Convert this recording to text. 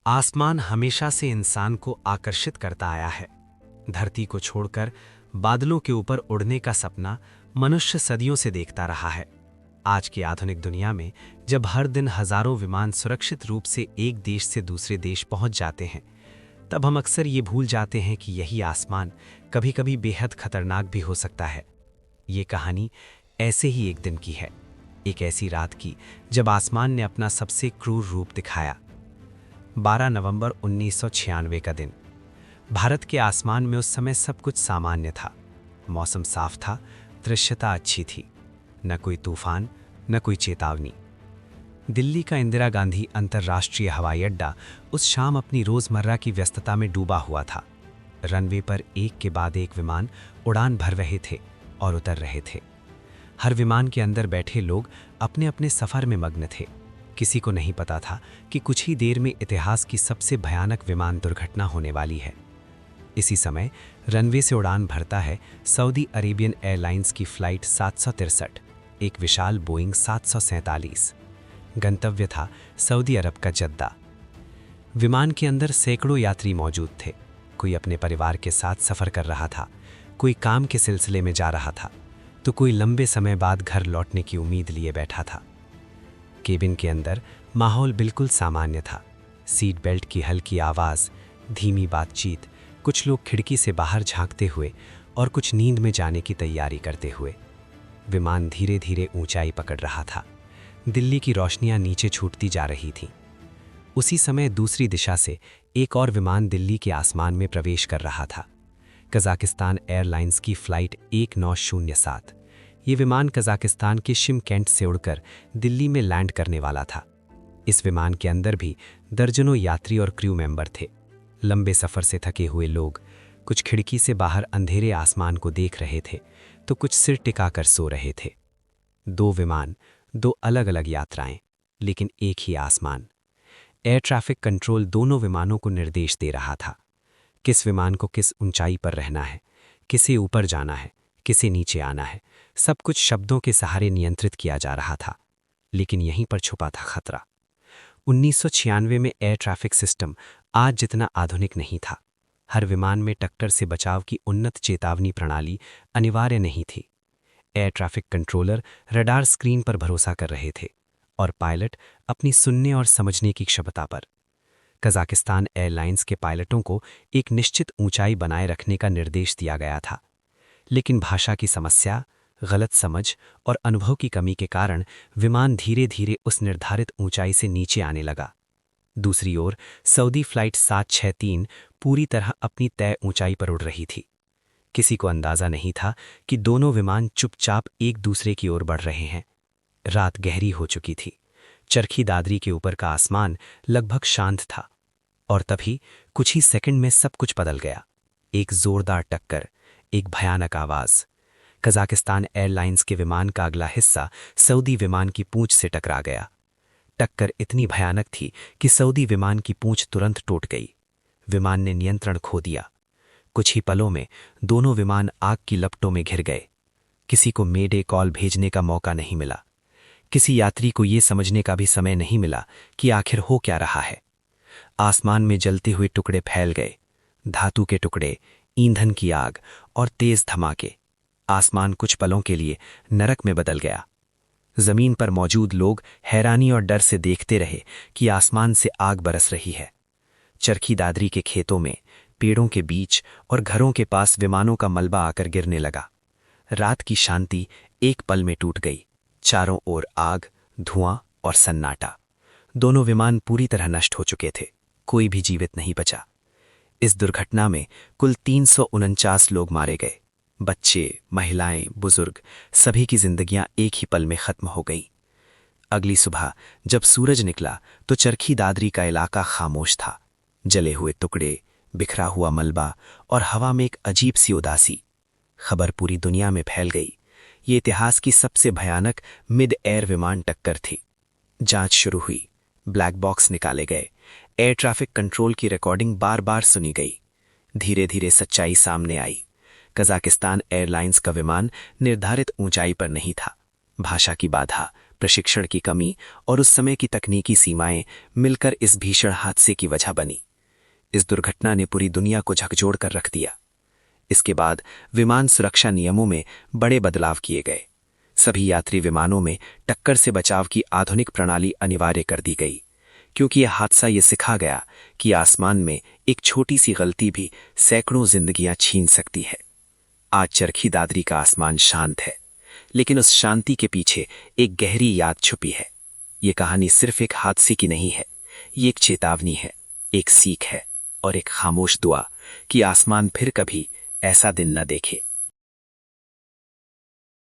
आसमान हमेशा से इंसान को आकर्षित करता आया है। धरती को छोड़कर बादलों के ऊपर उड़ने का सपना मनुष्य सदियों से देखता रहा है। आज की आधुनिक दुनिया में जब हर दिन हजारों विमान सुरक्षित रूप से एक देश से दूसरे देश पहुंच जाते हैं, तब हम अक्सर ये भूल जाते हैं कि यही आसमान कभी-कभी बेहद खतरनाक भी हो सकता है। ये कहानी ऐसे ही एक दिन की है, एक ऐसी रात की जब आसमान ने अपना सबसे क्रूर रूप दिखाया। 12 नवंबर 1996 का दिन। भारत के आसमान में उस समय सब कुछ सामान्य था। मौसम साफ था, दृश्यता अच्छी थी, न कोई तूफान, न कोई चेतावनी। दिल्ली का इंदिरा गांधी अंतर्राष्ट्रीय हवाई अड्डा उस शाम अपनी रोजमर्रा की व्यस्तता में डूबा हुआ था। रनवे पर एक के बाद एक विमान उड़ान भर रहे थे और उतर रहे थे। हर विमान के अंदर बैठे लोग अपने अपने सफर में मग्न थे। किसी को नहीं पता था कि कुछ ही देर में इतिहास की सबसे भयानक विमान दुर्घटना होने वाली है। इसी समय रनवे से उड़ान भरता है सऊदी अरेबियन एयरलाइंस की फ्लाइट 763, एक विशाल बोइंग 747। गंतव्य था सऊदी अरब का जद्दा। विमान के अंदर सैकड़ों यात्री मौजूद थे। कोई अपने परिवार के साथ सफर कर रहा था, कोई काम के सिलसिले में जा रहा था, तो कोई लंबे समय बाद घर लौटने की उम्मीद लिए बैठा था। केबिन के अंदर माहौल बिल्कुल सामान्य था। सीट बेल्ट की हल्की आवाज़, धीमी बातचीत, कुछ लोग खिड़की से बाहर झांकते हुए और कुछ नींद में जाने की तैयारी करते हुए। विमान धीरे धीरे ऊंचाई पकड़ रहा था। दिल्ली की रोशनियां नीचे छूटती जा रही थीं। उसी समय दूसरी दिशा से एक और विमान दिल्ली के आसमान में प्रवेश कर रहा था। कजाकिस्तान एयरलाइंस की फ्लाइट 1907। ये विमान कजाकिस्तान के शिमकेंट से उड़कर दिल्ली में लैंड करने वाला था। इस विमान के अंदर भी दर्जनों यात्री और क्रू मेंबर थे। लंबे सफर से थके हुए लोग कुछ खिड़की से बाहर अंधेरे आसमान को देख रहे थे, तो कुछ सिर टिकाकर सो रहे थे। दो विमान, दो अलग अलग यात्राएं, लेकिन एक ही आसमान। एयर ट्रैफिक कंट्रोल दोनों विमानों को निर्देश दे रहा था। किस विमान को किस ऊंचाई पर रहना है, किसे ऊपर जाना है, किसे नीचे आना है, सब कुछ शब्दों के सहारे नियंत्रित किया जा रहा था। लेकिन यहीं पर छुपा था खतरा। 1996 में एयर ट्रैफिक सिस्टम आज जितना आधुनिक नहीं था। हर विमान में टक्कर से बचाव की उन्नत चेतावनी प्रणाली अनिवार्य नहीं थी। Air traffic controller radar screen पर भरोसा कर रहे थे और पायलट अपनी सुनने और समझने की क्षमता पर। कजाकिस्तान एयरलाइंस के पायलटों को एक निश्चित ऊंचाई बनाए रखने का निर्देश दिया गया था, लेकिन भाषा की समस्या, गलत समझ और अनुभव की कमी के कारण विमान धीरे धीरे उस निर्धारित ऊंचाई से नीचे आने लगा। दूसरी ओर सऊदी फ्लाइट 763 पूरी तरह अपनी तय ऊंचाई पर उड़ रही थी। किसी को अंदाजा नहीं था कि दोनों विमान चुपचाप एक दूसरे की ओर बढ़ रहे हैं। रात गहरी हो चुकी थी। चरखी दादरी के ऊपर का आसमान लगभग शांत था, और तभी कुछ ही सेकंड में सब कुछ बदल गया। एक जोरदार टक्कर, एक भयानक आवाज। कजाकिस्तान एयरलाइंस के विमान का अगला हिस्सा सऊदी विमान की पूंछ से टकरा गया। टक्कर इतनी भयानक थी कि सऊदी विमान की पूंछ तुरंत टूट गई। विमान ने नियंत्रण खो दिया। कुछ ही पलों में दोनों विमान आग की लपटों में घिर गए। किसी को मेडे कॉल भेजने का मौका नहीं मिला। किसी यात्री को यह समझने का भी समय नहीं मिला कि आखिर हो क्या रहा है। आसमान में जलते हुए टुकड़े फैल गए, धातु के टुकड़े, ईंधन की आग और तेज धमाके। आसमान कुछ पलों के लिए नरक में बदल गया। जमीन पर मौजूद लोग हैरानी और डर से देखते रहे कि आसमान से आग बरस रही है। चरखी दादरी के खेतों में, पेड़ों के बीच और घरों के पास विमानों का मलबा आकर गिरने लगा। रात की शांति एक पल में टूट गई। चारों ओर आग, धुआं और सन्नाटा। दोनों विमान पूरी तरह नष्ट हो चुके थे। कोई भी जीवित नहीं बचा। इस दुर्घटना में कुल 349 लोग मारे गए। बच्चे, महिलाएं, बुजुर्ग, सभी की जिंदगियां एक ही पल में खत्म हो गई। अगली सुबह जब सूरज निकला तो चरखी दादरी का इलाका खामोश था। जले हुए टुकड़े, बिखरा हुआ मलबा और हवा में एक अजीब सी उदासी। खबर पूरी दुनिया में फैल गई। ये इतिहास की सबसे भयानक मिड एयर विमान टक्कर थी। जांच शुरू हुई। ब्लैक बॉक्स निकाले गए। एयर ट्रैफिक कंट्रोल की रिकॉर्डिंग बार बार सुनी गई। धीरे धीरे सच्चाई सामने आई। कजाकिस्तान एयरलाइंस का विमान निर्धारित ऊंचाई पर नहीं था। भाषा की बाधा, प्रशिक्षण की कमी और उस समय की तकनीकी सीमाएं मिलकर इस भीषण हादसे की वजह बनी। इस दुर्घटना ने पूरी दुनिया को झकझोर कर रख दिया। इसके बाद विमान सुरक्षा नियमों में बड़े बदलाव किए गए। सभी यात्री विमानों में टक्कर से बचाव की आधुनिक प्रणाली अनिवार्य कर दी गई, क्योंकि यह हादसा ये सिखा गया कि आसमान में एक छोटी सी गलती भी सैकड़ों जिंदगियां छीन सकती है। आज चरखी दादरी का आसमान शांत है, लेकिन उस शांति के पीछे एक गहरी याद छुपी है। ये कहानी सिर्फ एक हादसे की नहीं है, ये एक चेतावनी है, एक सीख है और एक खामोश दुआ कि आसमान फिर कभी ऐसा दिन न देखे।